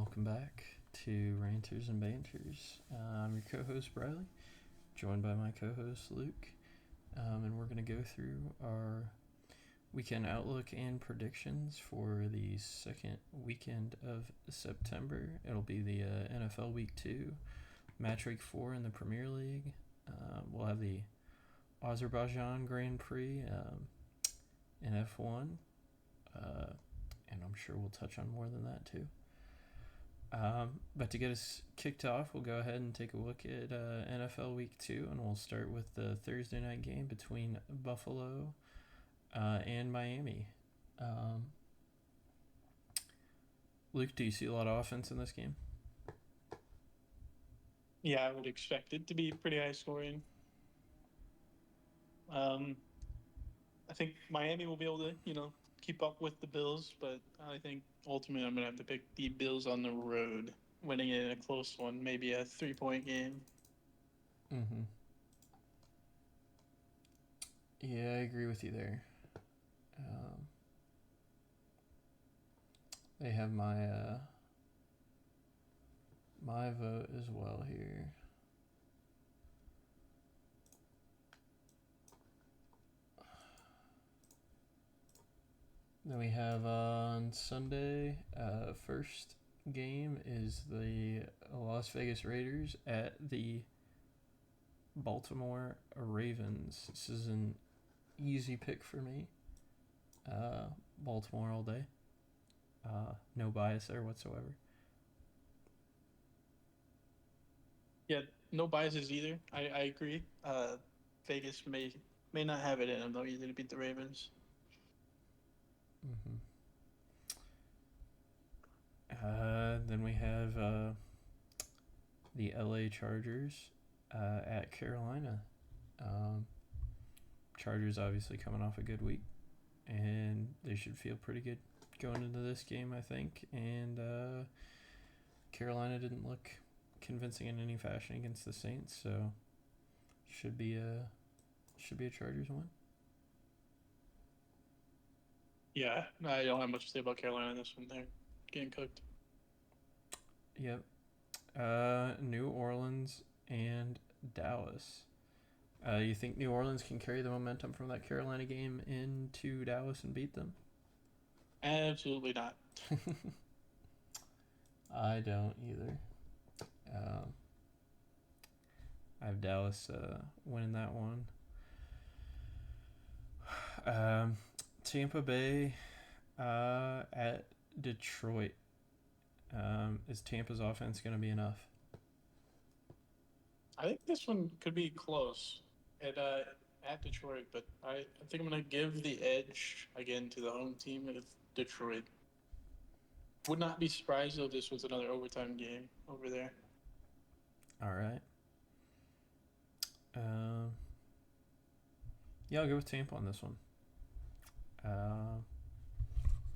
welcome back to Ranters and Banters. I'm your co-host Briley, joined by my co-host Luke, and we're going to go through our weekend outlook and predictions for the second weekend of September. It'll be the NFL Week 2, Matchweek 4 in the Premier League. We'll have the Azerbaijan Grand Prix in F1, and I'm sure we'll touch on more than that too. But to get us kicked off, we'll go ahead and take a look at NFL Week 2, and we'll start with the Thursday night game between Buffalo and Miami. Luke, do you see a lot of offense in this game? Yeah, I would expect it to be pretty high scoring. I think Miami will be able to, keep up with the Bills, but I think ultimately I'm going to have to pick the Bills on the road, winning it in a close one, maybe a 3-point game. Mm-hmm. Yeah, I agree with you there. They have my vote as well here. Then we have on Sunday, first game is the Las Vegas Raiders at the Baltimore Ravens. This is an easy pick for me. Baltimore all day. No bias there whatsoever. Yeah, no biases either. I agree. Vegas may not have it in them, though, either to beat the Ravens. Mm-hmm. Then we have the LA Chargers at Carolina. Chargers obviously coming off a good week, and they should feel pretty good going into this game, I think. And Carolina didn't look convincing in any fashion against the Saints, so should be a Chargers win. Yeah, I don't have much to say about Carolina in this one. They're getting cooked. Yep. New Orleans and Dallas. You think New Orleans can carry the momentum from that Carolina game into Dallas and beat them? Absolutely not. I don't either. I have Dallas winning that one. Tampa Bay at Detroit. Is Tampa's offense going to be enough? I think this one could be close at Detroit, but I think I'm going to give the edge again to the home team of Detroit. Would not be surprised though if this was another overtime game over there. All right. Yeah, I'll go with Tampa on this one.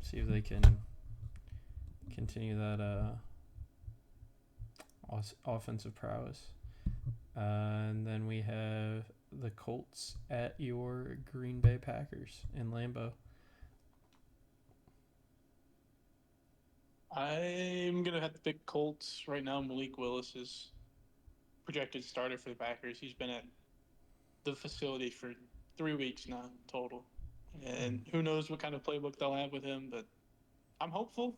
See if they can continue that offensive prowess. And then we have the Colts at your Green Bay Packers in Lambeau. I'm going to have to pick Colts right now. Malik Willis is projected starter for the Packers. He's been at the facility for 3 weeks now total. And who knows what kind of playbook they'll have with him, but I'm hopeful,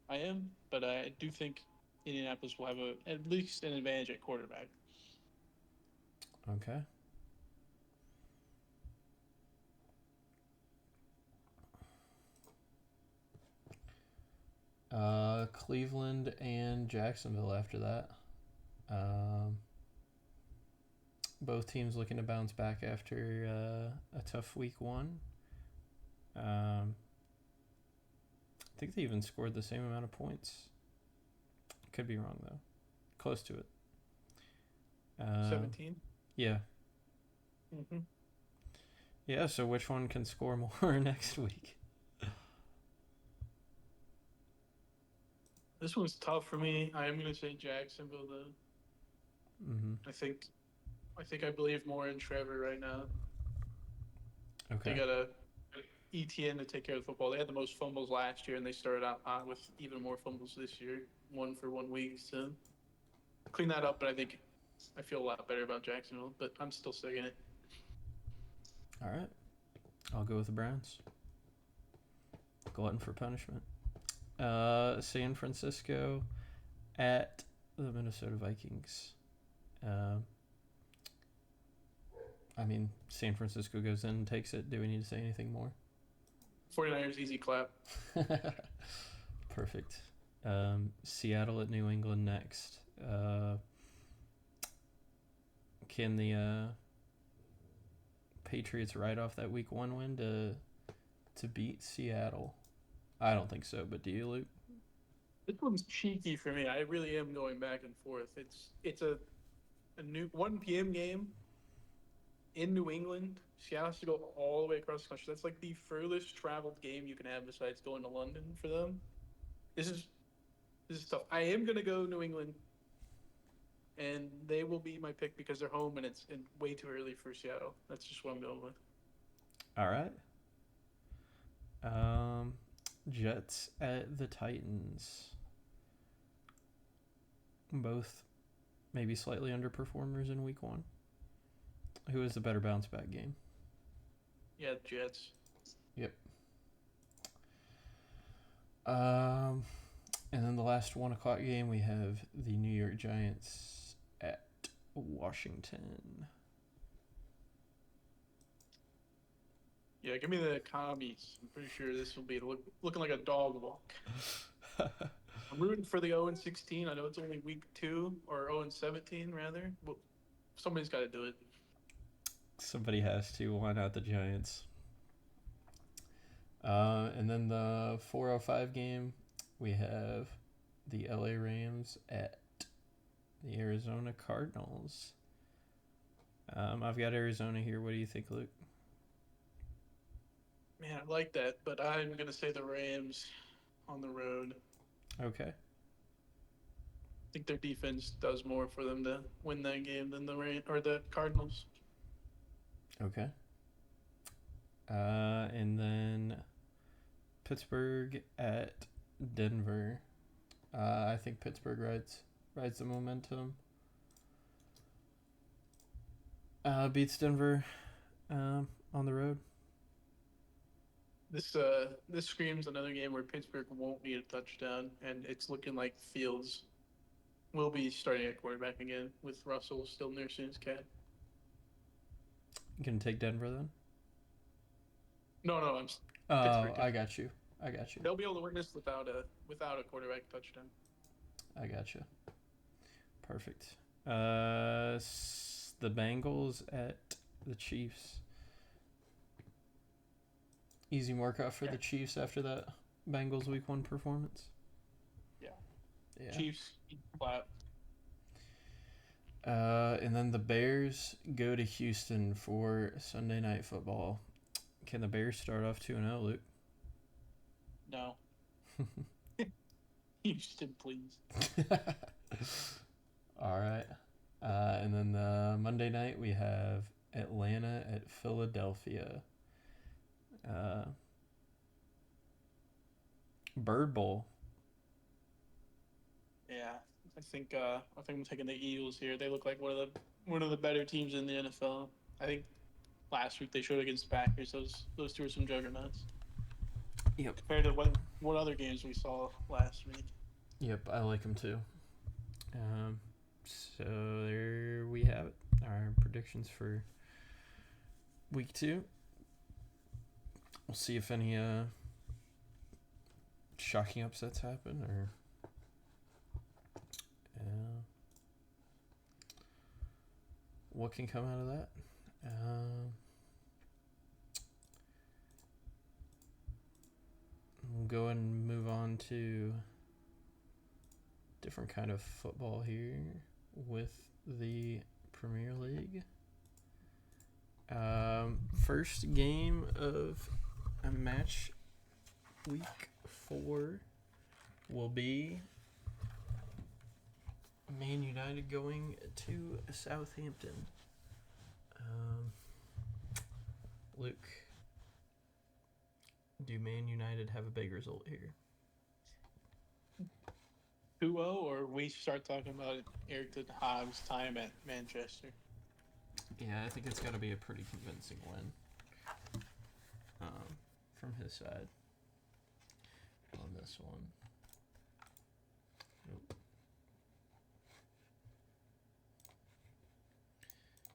I am. But I do think Indianapolis will have at least an advantage at quarterback. Okay. Cleveland and Jacksonville after that. Both teams looking to bounce back after a tough week 1. I think they even scored the same amount of points. Could be wrong though. Close to it. 17? Yeah. Mm-hmm. Yeah, so which one can score more next week? This one's tough for me. I am going to say Jacksonville, though. Mm-hmm. I think I believe more in Trevor right now. Okay. They got a ETN to take care of the football. They had the most fumbles last year, and they started out with even more fumbles this year. one for 1 week. So clean that up, but I feel a lot better about Jacksonville, but I'm still sick in it. All right. I'll go with the Browns. Glutton for punishment. San Francisco at the Minnesota Vikings. San Francisco goes in and takes it. Do we need to say anything more? 49ers, easy clap. Perfect. Seattle at New England next. Can the Patriots ride off that week 1 win to beat Seattle? I don't think so, but do you, Luke? This one's cheeky for me. I really am going back and forth. It's a new 1 p.m. game in New England. Seattle has to go all the way across the country. That's like the furthest traveled game you can have besides going to London for them. This is tough. I am gonna go New England, and they will be my pick because they're home and it's way too early for Seattle. That's just what I'm going with. All right. Jets at the Titans. Both maybe slightly underperformers in week 1. Who is the better bounce back game? Yeah, Jets. Yep. And then the last 1 o'clock game, we have the New York Giants at Washington. Yeah, give me the commies. I'm pretty sure this will be looking like a dog walk. I'm rooting for the 0-16. I know it's only week 2 or 0-17 rather. Well, somebody's got to do it. Somebody has to. Why not the Giants? And then the 4:05 game, we have the LA Rams at the Arizona Cardinals. I've got Arizona here. What do you think, Luke? Man, I like that, but I'm going to say the Rams on the road. Okay. I think their defense does more for them to win that game than the Cardinals. Okay. And then Pittsburgh at Denver. I think Pittsburgh rides the momentum. Beats Denver on the road. This screams another game where Pittsburgh won't need a touchdown, and it's looking like Fields will be starting at quarterback again with Russell still nursing his cat. You gonna take Denver then? No, I'm. Oh, I got you. They'll be able to win this without a quarterback touchdown. I got you. Perfect. The Bengals at the Chiefs. Easy mark-off for the Chiefs after that Bengals week 1 performance. Yeah. Chiefs clap. And then the Bears go to Houston for Sunday Night Football. Can the Bears start off 2-0, Luke? No. Houston, please. All right. And then the Monday night we have Atlanta at Philadelphia. Bird Bowl. Yeah, I think I'm taking the Eagles here. They look like one of the better teams in the NFL. I think last week they showed against the Packers. Those two are some juggernauts. Yep. Compared to what other games we saw last week. Yep, I like them too. So there we have it. Our predictions for week 2. We'll see if any shocking upsets happen or what can come out of that. We'll go and move on to different kind of football here with the Premier League. First game of a match week 4 will be Man United going to Southampton. Luke, do Man United have a big result here? 2-0, or we start talking about Eric Ten Hag's time at Manchester. Yeah, I think it's got to be a pretty convincing win from his side on this one. Nope.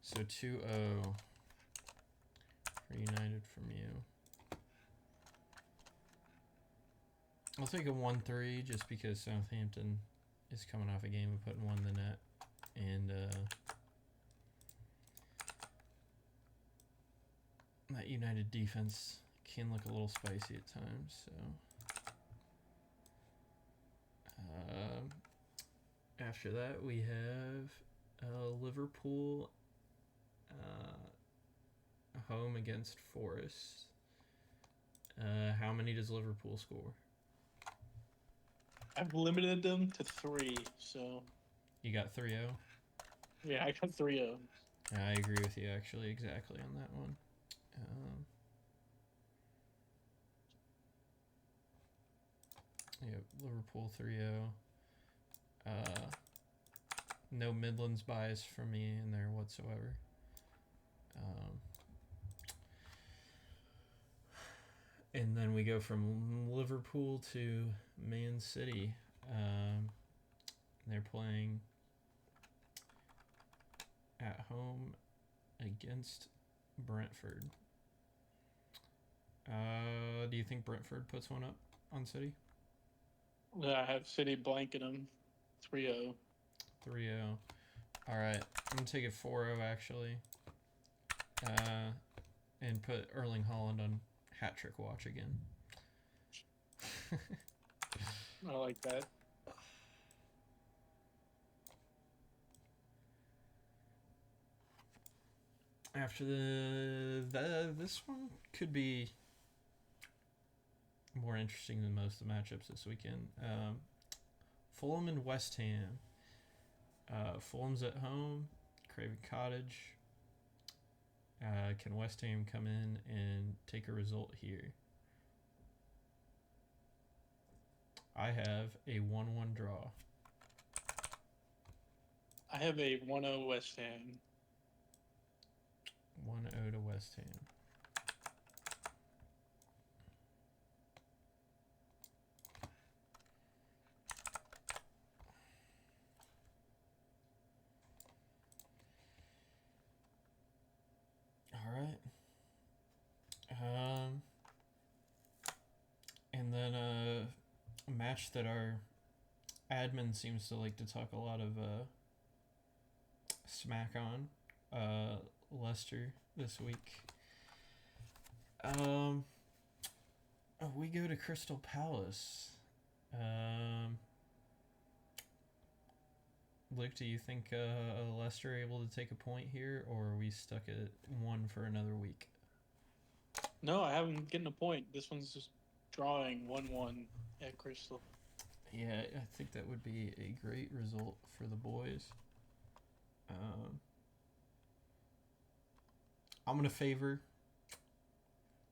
So 2-0 for United from you. I'll take a 1-3 just because Southampton is coming off a game of putting one in the net. And that United defense can look a little spicy at times. So after that, we have Liverpool home against Forest. How many does Liverpool score? I've limited them to 3, so. You got 3-0? Yeah, I got 3-0. I agree with you, actually, exactly on that one. Liverpool 3-0. No Midlands bias for me in there whatsoever. And then we go from Liverpool to Man City. They're playing at home against Brentford. Do you think Brentford puts one up on City? I have City blanking them 3-0. 3-0. All right. I'm going to take it 4-0, actually. And put Erling Haaland on hat-trick watch again. I like that. After this one could be more interesting than most of the matchups this weekend. Fulham and West Ham. Fulham's at home, Craven Cottage. Can West Ham come in and take a result here? I have a 1-1 draw. I have a 1-0 West Ham. 1-0 to West Ham. All right. And then a match that our admin seems to like to talk a lot of smack on. Leicester this week. We go to Crystal Palace. Luke, do you think Leicester able to take a point here, or are we stuck at 1 for another week? No, I haven't getting a point. This one's just drawing 1-1 at Crystal. Yeah, I think that would be a great result for the boys. I'm going to favor...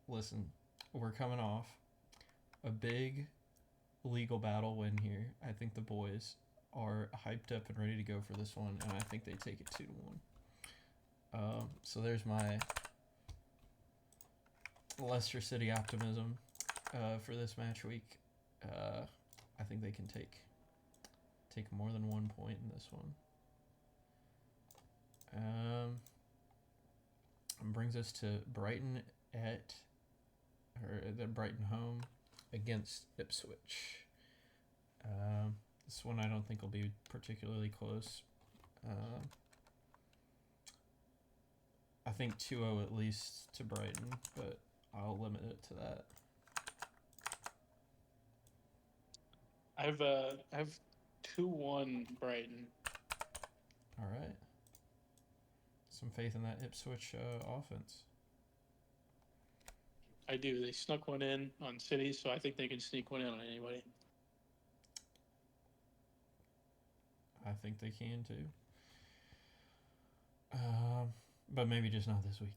Listen, we're coming off a big legal battle win here. I think the boys are hyped up and ready to go for this one, and I think they take it 2-1. So there's my Leicester City optimism for this match week. I think they can take more than 1 point in this one. Brings us to Brighton Brighton home against Ipswich. This one I don't think will be particularly close. I think 2-0 at least to Brighton, but I'll limit it to that. I have 2-1 Brighton. All right. Some faith in that Ipswich offense. I do. They snuck one in on City, so I think they can sneak one in on anybody. I think they can too. But maybe just not this week.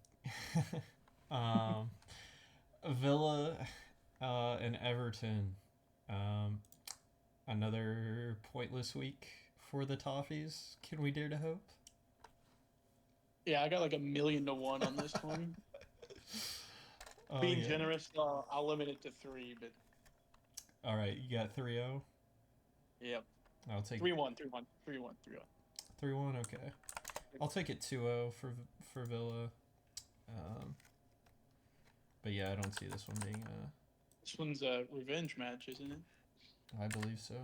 Villa and Everton. Another pointless week for the Toffees. Can we dare to hope? Yeah, I got like 1,000,000 to 1 on this one. Oh, Being yeah. generous, I'll limit it to 3, but All right, you got 3-0. yep. I'll take 3-1, 3-1, 3-1, 3-1. 3-1. Okay. I'll take it 2-0 for Villa. But yeah, I don't see this one being This one's a revenge match, isn't it? I believe so.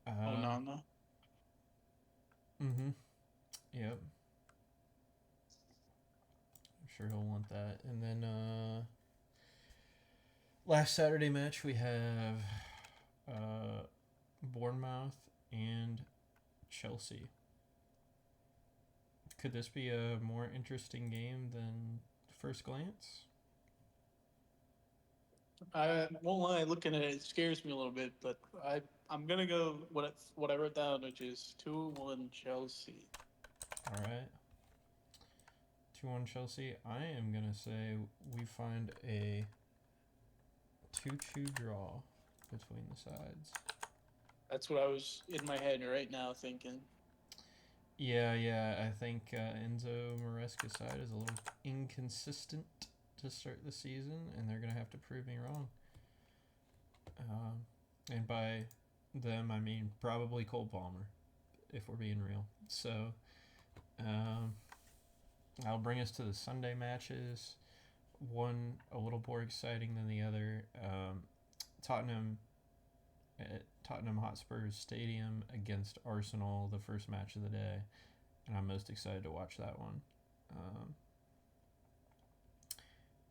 Oh, no. Mm-hmm. Yep. I'm sure he'll want that. And then last Saturday match we have Bournemouth and Chelsea. Could this be a more interesting game than first glance? I won't lie, looking at it scares me a little bit, but I'm gonna go what I wrote down, which is 2-1 Chelsea. All right. 2-1 Chelsea. I am going to say we find a 2-2 draw between the sides. That's what I was in my head right now thinking. Yeah. I think Enzo Maresca's side is a little inconsistent to start the season, and they're going to have to prove me wrong. And by them, I mean probably Cole Palmer, if we're being real. So, I'll bring us to the Sunday matches. One a little more exciting than the other. Tottenham at Tottenham Hotspur Stadium against Arsenal, the first match of the day, and I'm most excited to watch that one.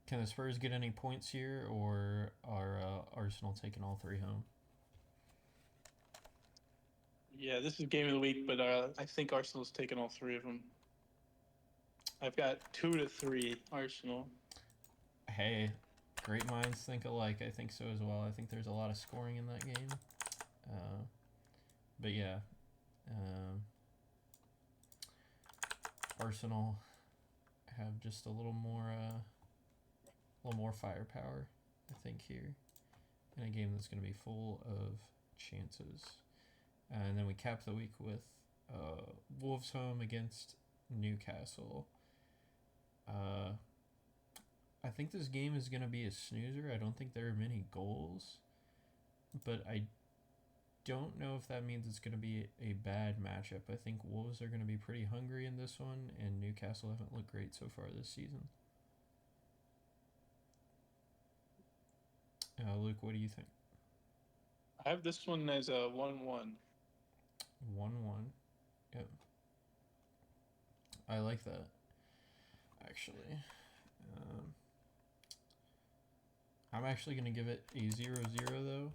Can the Spurs get any points here, or are Arsenal taking all 3 home? Yeah, this is game of the week, but I think Arsenal's taken all 3 of them. I've got 2-3 Arsenal. Hey, great minds think alike. I think so as well. I think there's a lot of scoring in that game. But yeah, Arsenal have just a little more firepower, I think, here in a game that's going to be full of chances. And then we cap the week with Wolves home against Newcastle. I think this game is going to be a snoozer. I don't think there are many goals, but I don't know if that means it's going to be a bad matchup. I think Wolves are going to be pretty hungry in this one, and Newcastle haven't looked great so far this season. Luke, what do you think? I have this one as a 1-1. 1-1. Yep. I like that, actually. I'm actually going to give it a 0-0, though.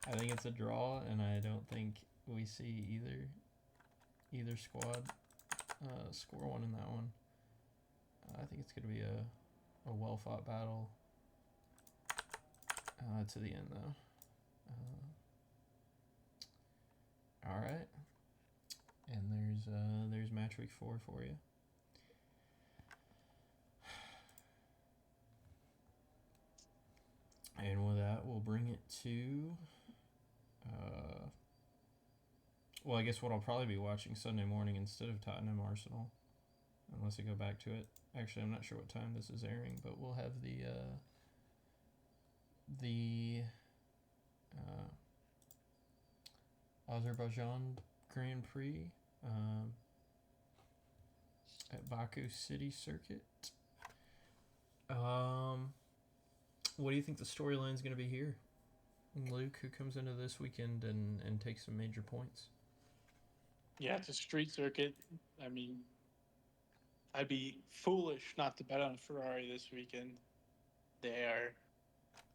I think it's a draw, and I don't think we see either squad score one in that one. I think it's going to be a well-fought battle to the end, though. All right. And there's Matchweek 4 for you. And with that, we'll bring it to... well, I guess what I'll probably be watching Sunday morning instead of Tottenham Arsenal, unless I go back to it. Actually, I'm not sure what time this is airing, but we'll have the Azerbaijan Grand Prix at Baku City Circuit. What do you think the storyline is going to be here? Luke, who comes into this weekend and takes some major points? Yeah, it's a street circuit. I mean, I'd be foolish not to bet on Ferrari this weekend. They are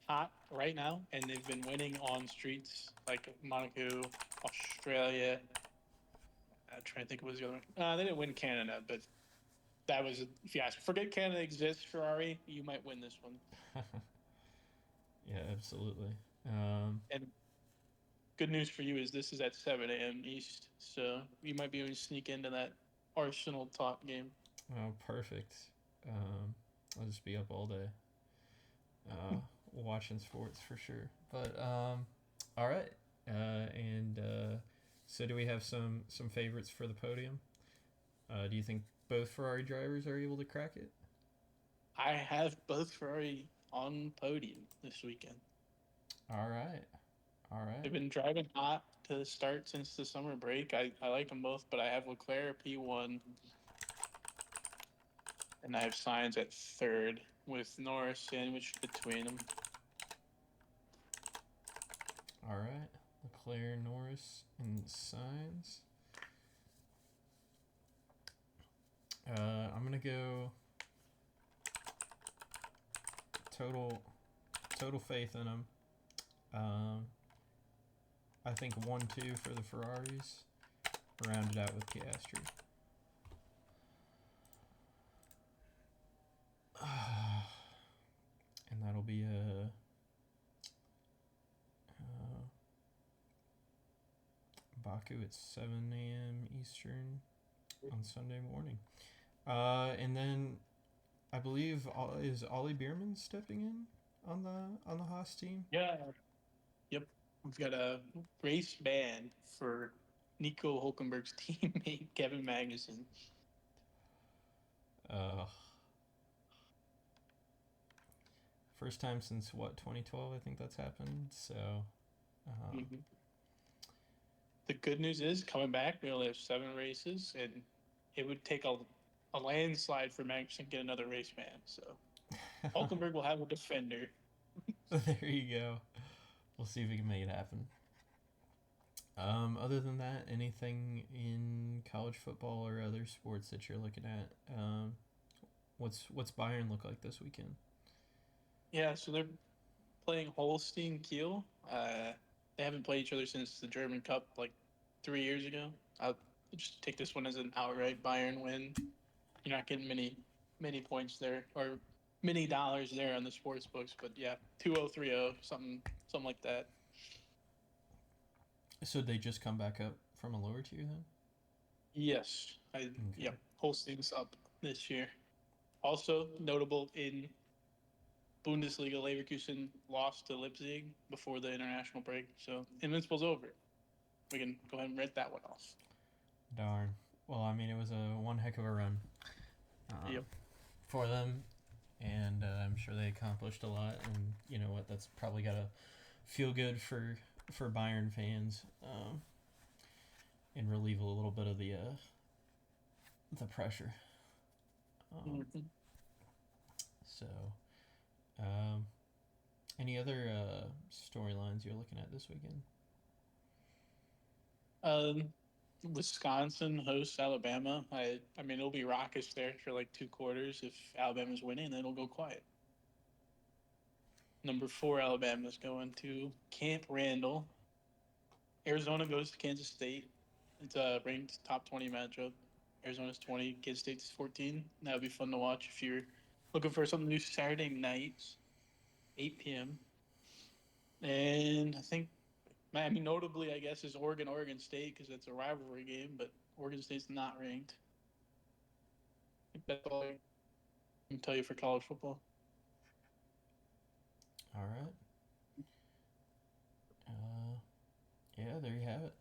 hot right now, and they've been winning on streets like Monaco, Australia. I'm trying to think what was the other one. They didn't win Canada, but that was, if you ask, forget Canada exists, Ferrari, you might win this one. Yeah, absolutely. And good news for you is this is at 7 a.m. East, so you might be able to sneak into that Arsenal top game. Oh, perfect. I'll just be up all day, watching sports for sure. But all right. So do we have some favorites for the podium? Do you think both Ferrari drivers are able to crack it? I have both Ferrari on podium this weekend. All right. All They've right. been driving hot to start since the summer break. I like them both, but I have Leclerc P1 and I have Sainz at third with Norris sandwiched between them. All right. Leclerc, Norris, and Sainz. I'm gonna go total faith in them. I think 1-2 for the Ferraris, rounded out with Piastri. And that'll be a Baku at 7 a.m. Eastern on Sunday morning. And then I believe is Ollie Bierman stepping in on the Haas team. Yeah. Yep. We've got a race ban for Nico Hulkenberg's teammate, Kevin Magnussen. First time since what, 2012? I think that's happened. So, Mm-hmm. The good news is coming back, we only have 7 races, and it would take a landslide for Magnussen to get another race ban. So Hulkenberg will have a defender. there you go. We'll see if we can make it happen. Other than that, anything in college football or other sports that you're looking at? What's Bayern look like this weekend? Yeah, so they're playing Holstein Kiel. They haven't played each other since the German Cup like 3 years ago. I'll just take this one as an outright Bayern win. You're not getting many points there or many dollars there on the sports books, but yeah, 2-0, 3-0, something like that. So they just come back up from a lower tier then? Yes, Okay. yep. Holstein's up this year. Also notable in Bundesliga, Leverkusen lost to Leipzig before the international break, so Invincible's over. We can go ahead and write that one off. Darn. Well, I mean, it was one heck of a run Yep. for them, and I'm sure they accomplished a lot. And you know what? That's probably got to feel good for Bayern fans, and relieve a little bit of the pressure. So, any other storylines you're looking at this weekend? Wisconsin hosts Alabama. I mean, it'll be raucous there for like 2 quarters. If Alabama's winning, then it'll go quiet. Number 4, Alabama's going to Camp Randall. Arizona goes to Kansas State. It's a ranked top 20 matchup. Arizona's 20, Kansas State's 14. That would be fun to watch if you're looking for something new Saturday nights, 8 p.m. And I mean, notably, I guess, is Oregon State because it's a rivalry game, but Oregon State's not ranked. I think that's all I can tell you for college football. All right. Yeah, there you have it.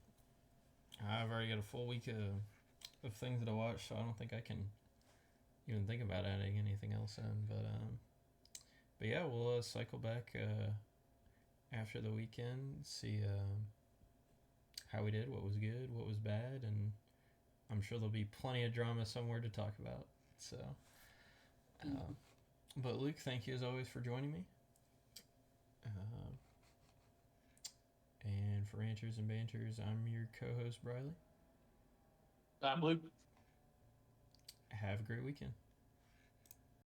I've already got a full week of things to watch, so I don't think I can even think about adding anything else in. But yeah, we'll cycle back after the weekend, see how we did, what was good, what was bad, and I'm sure there'll be plenty of drama somewhere to talk about. So, but Luke, thank you as always for joining me. And for Ranters and Banters, I'm your co-host, Briley. I'm Luke. Have a great weekend.